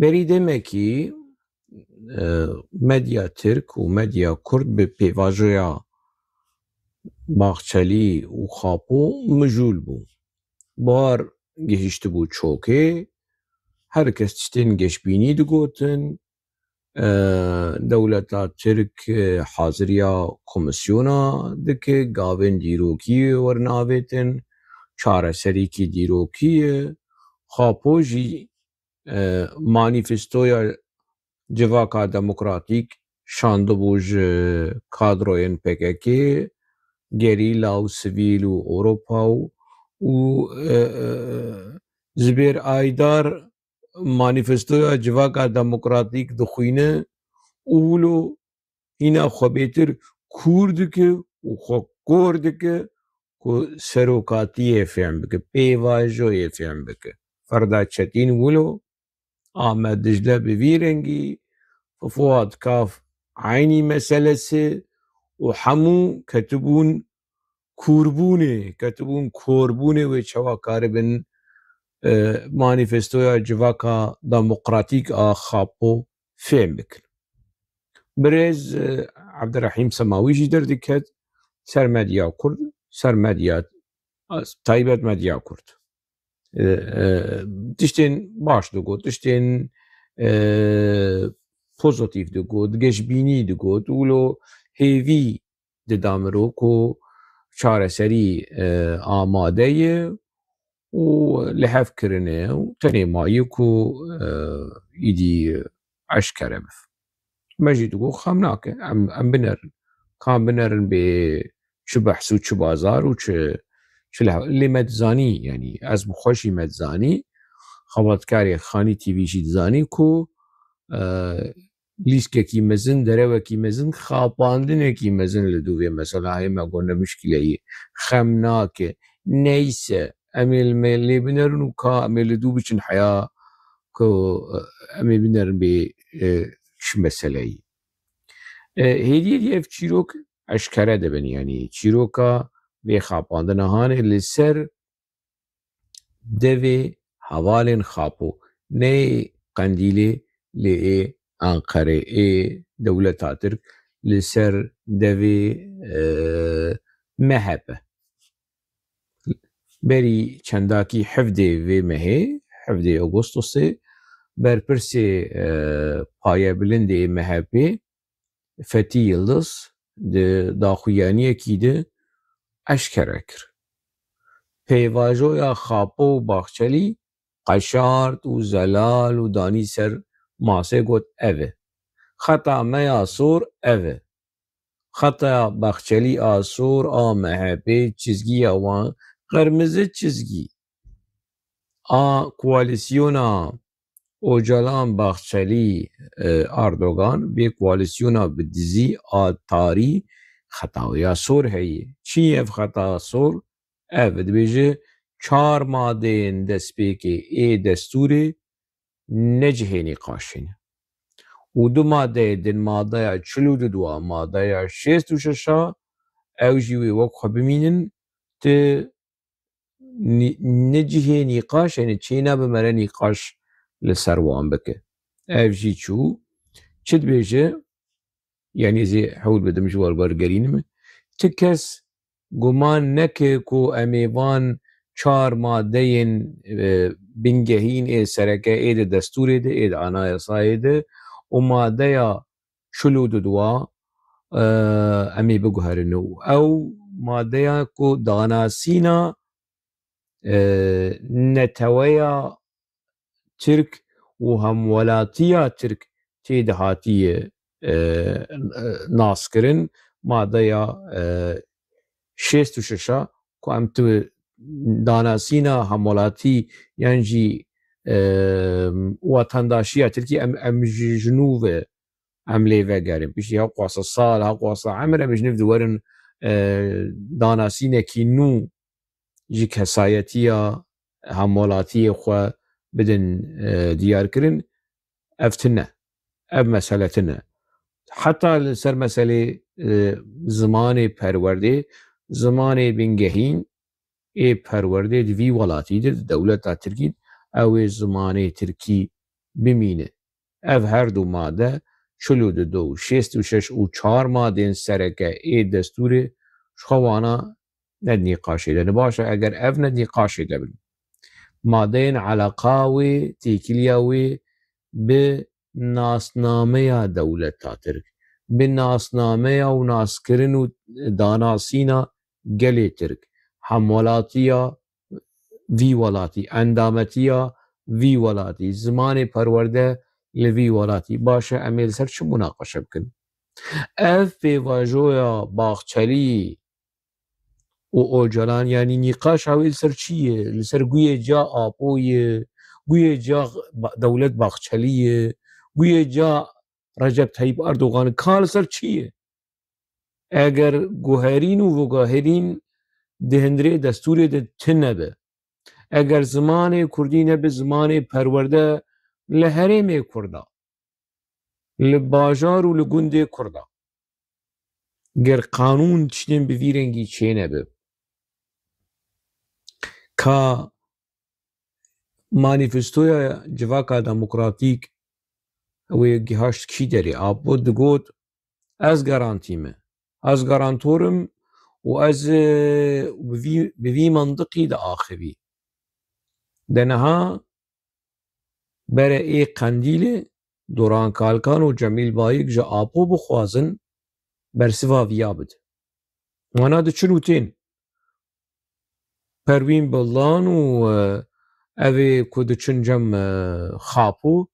بری دمکی مدیا ترک و مدیا کرد به پیواژویا باخچەلی و خاپۆ مژول بوو. بوار گەیشت بوو چۆکێ، هەر کەس تشتێن گەشتبینی دەگوتن، دەوڵەتا ترک حازرییا کۆمسیۆنا دکە، گاوێن دیرۆکی وەرناوێتن، چارەسەرێکی دیرۆکیە، خاپۆ ژی مانیفستۆیا civaka demokratîk şandibû ji kadroyên PKK, gerîla û sivîl û Ewropa û ji bêr Aydar manîfestoya civaka demokratîk dixwîne û wilo hîna xwebêtir kûr dike û xwe kor dike ku serokatiyê fêm bike, pêvajoyê fêm bike. Ferda Çetîn wilo, Ahmed Dicle bi vî rengî, Fuad Kaf aynî meselesê û hemû ketibûn kûrbûnê, ketibûn korbûnê wê çawa karibin manîfestoya civaka demokratîk a Xapo fêm bikin. Birêz Ebdirehîm Semawî jî derdiket ser medya Kurd, ser medya taybet medya Kurd. Tiştên baş digot, tiştên pozitif digot, geşbînî digot, wilo hêvî dida mirov ku çareserî amade ye û li hev kirine û tenê mayî ku îdî eşkere bife. Me jî digot xem nake, em binerin. Kan binerin bê çi behs û çi bazar û çi lê me dizanî, yanî ez bi xwe jî me dizanî, xebatkarê Xanî TV jî dizanî ku lîstkekî mezin, derewekî mezin, xapandinekî mezin li dûvê mesela heye me got ne mişkileyê, xem nake, neyse em ê me lê binerin û ka em ê li dû biçin heya ku em ê binerin bê çi meseleyî. Hêdiyê dî ev çîrok eşkere dibin, yanî çîroka vê xapandina hanê li ser devê hevalên Xapo, nê Qendîlê lê ê Enqerê, ê dewleta Tirk li ser devê MHP. Berî çendakî hevdê vê mehê, hevdê Agostosê, berpirsê payebilindê MHP Fetî Yıldız di daxuyaniyekî de eşkere kir. Pêvajoya Xapo û Baxçelî qeşart û zelal û danî ser masê got ev e. Xeta me ya sor ev e. Xeta Baxçelî a sor a MHP çizgiya wan qirmizi çizgî. A koalîsyona Öcalan Baxçelî Erdogan bê koalîsyona bi dizî a tarî xetaya sor heye. Çi ev xeta sor? Ev dibêje 4 madeyên destpêkê ê destûrê necihê nîqaşê ne. û du madeyê din madeya 42, madeya 66 ew jî wê wek xwe bimînin ti necihê nîqaşê ne, çê nabimere nîqaş li ser wan bike. Ev jî çû çi dibêje, yanî zê hewl bidim ji wergerînê me, ti kes guman neke ku em ê van 4 madeyên bingehîn ê sereke ê di destûrê de, ê di anayasayê de û madeya 42 em ê biguherin û ew madeya ku danasîna neteweya Tirk û hemwelatiya Tirk tê de hatiye naskirin, madeya 66 ku em tu danasîna hemwelatî yan jî watandaşiya Tirkiyê em ji nû ve em lê vegerin. Piştî heqwasa sal, heqwasa emir em ji niv diwerin danasînekî nû ji kesayetiya hemwelatiyê xwe bidin diyarkirin, ev tune, ev mesele tune. Heta li ser meselê zimanê perwerdê, zimanê bingehîn ê perwerdê di vî welatî de, di dewleta Tirkî, ew ê zimanê Tirkî بمینه اف هر دو ماده 42 66 و 4 مادین سرکه ای دستور شخوانا ند نقاشی ده نباشه اگر اف ند نقاشی ده بن مادین علاقاوی تیکلیاوی به ناسنامه دولت ترک به ناسنامه و ناسکرن و داناسینا گلی ترک حمولاتیا وی ولاتی اندامتیا وی ولاتی زمان پرورده لوی ولاتی باشه امیل سر چه مناقشه بکن اف پیواجویا باخچلی و اوجلان یعنی نقاش اویل سر چیه لسر گوی جا آپویه گوی جا دولت باخچلیه گوی جا رجب طیب اردوغان کال سر چیه اگر گوهرین و وگاهرین دهندره دستور ده تنبه اگر زمان کردی نبه زمان پرورده لحرم کرده لباجار و لگند کرده گر قانون چنین بویرنگی چه نبه که مانیفستوی جواکا دموکراتیک و گهاشت کی داری آبود دگود از گارانتیمه از گارانتورم و از بوی منطقی دا آخوی دنها بره ای قندیل دوران کالکان و جمیل بایک جا آپو بخوازن برسوا ویابد وانا ده چنو تین پروین بلان و اوی کد چن جم خاپو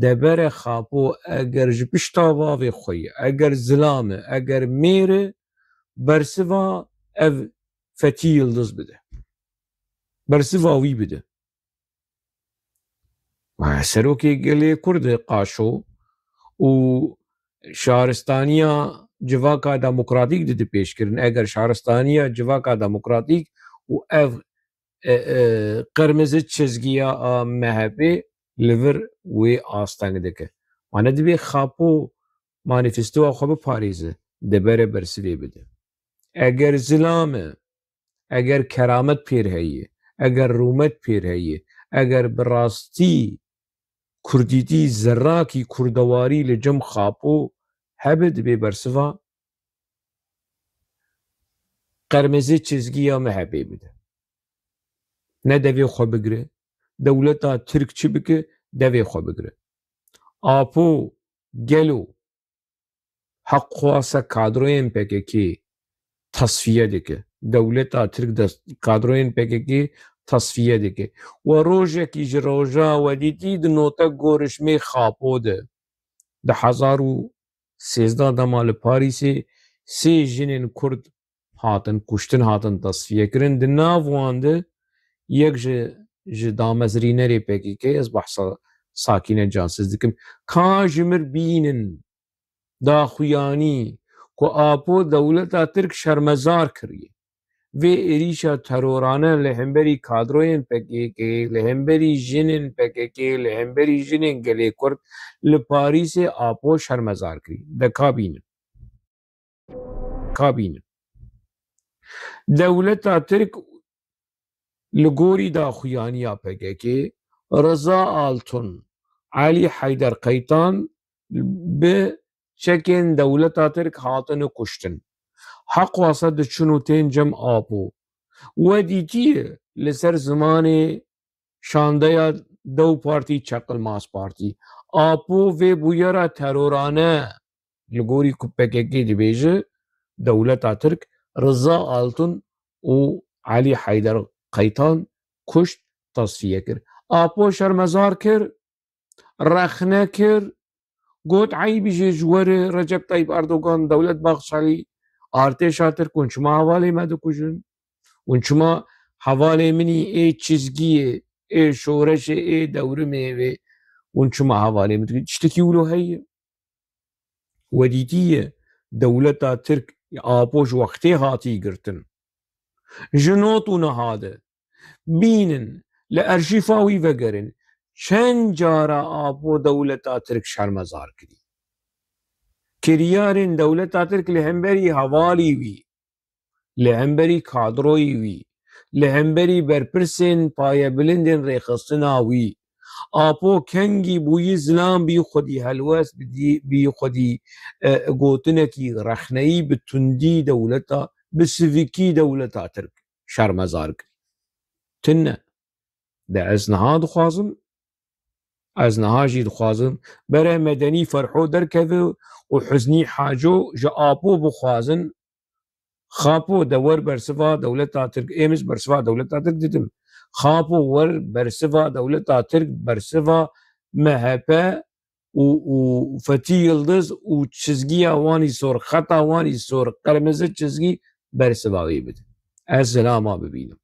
دبر خاپو اگر جبشتا واوی خوی اگر زلامه اگر میره برسوا او فتی یلدز بده برسوا وی بده سروکی گلی کرد قاشو و شهرستانیا جواکا دموکراتیک دیده پیش کرن اگر شهرستانیا جواکا دموکراتیک و اف قرمزه چزگیا مهبه لور و آستانگ دکه وانا دبی خاپو مانیفستو خواب پاریزه دبره برسوی بده اگر زلامه اگر کرامت پیر هیه اگر رومت پیر هیه اگر براستی کردیتی زراکی کردواری لجم خاپو هبد بی برسوا قرمزه چزگی یا محبه بده نه دوی خواه بگره دولتا ترک چی بکه دوی خواه بگره آپو گلو حق خواسته کادروین پکه که تصفیه دکه دولتا ترک کادروین پکه که تصفیه دکه و روژه کی جروجا و دیتی دنوتا گورشمی خاپو ده 1013 دمال پاریسی سی جنین کرد هاتن کشتن هاتن تصفیه کرن ده ناوانده یک جه دامزرینری پکی که از بحثا ساکین جانسز دکم که جمر بینن دا خویانی که آپو دولتا ترک شرمزار کریه و ایریشا ترورانه لهمبری کادروین پکیکی لهمبری جنین پکیکی لهمبری جنین گلی کرد لپاریس آپو شرمزار کری ده کابین دولتا ترک لگوری دا خویانیا پکیکی رضا آلتون علی حیدر قیطان به چکن دولتا ترک هاتن کشتن حق واسد چنو تین جم آپو و دیتیه لسر زمان شانده دو پارتی چقل ماس پارتی آپو و بویرا ترورانه لگوری پککی دی بیجه دولتا ترک رضا آلتون و علی حیدر قیطان کشت تصفیه کر آپو شرمزار کر رخنه کر گوت عیبی جوار رجب طیب اردوغان دولت باخچالی ارتشا ترک اونچما حواله مده کشن اونچما حواله منی ای چیزگیه ای شورش ای دورمه و اونچما حواله مده چتکی اولو هیه ودیتیه دولتا ترک آپوش وقتی هاتی گرتن جنوتو نهاده بینن لارشیفاوی وگرن چند جارا آپو دولتا ترک شرمزار کری کریارن دولتا ترک لهمبری حوالی وی لهمبری کادروی وی لهمبری برپرسن پای بلندن ریخستنا وی آپو کنگی بوی زلام بی خودی هلوس بی خودی گوتنکی رخنهی به تندی دولتا به سویکی دولتا ترک شرمزار کری تنه ده از نها دخوازم از نها جی دخوازم بره مدنی فرحو درکوه و حزنی حاجو جا آپو بخوازن خاپو دور برسفا دولتا ترک ایمز برسفا دولتا ترک دیدم خاپو ور برسفا دولتا ترک برسفا مهپه و فتي يلدز وتشزقي واني صور خطا واني صور قرمزه تشزقي برسفاوي بده السلام ببينه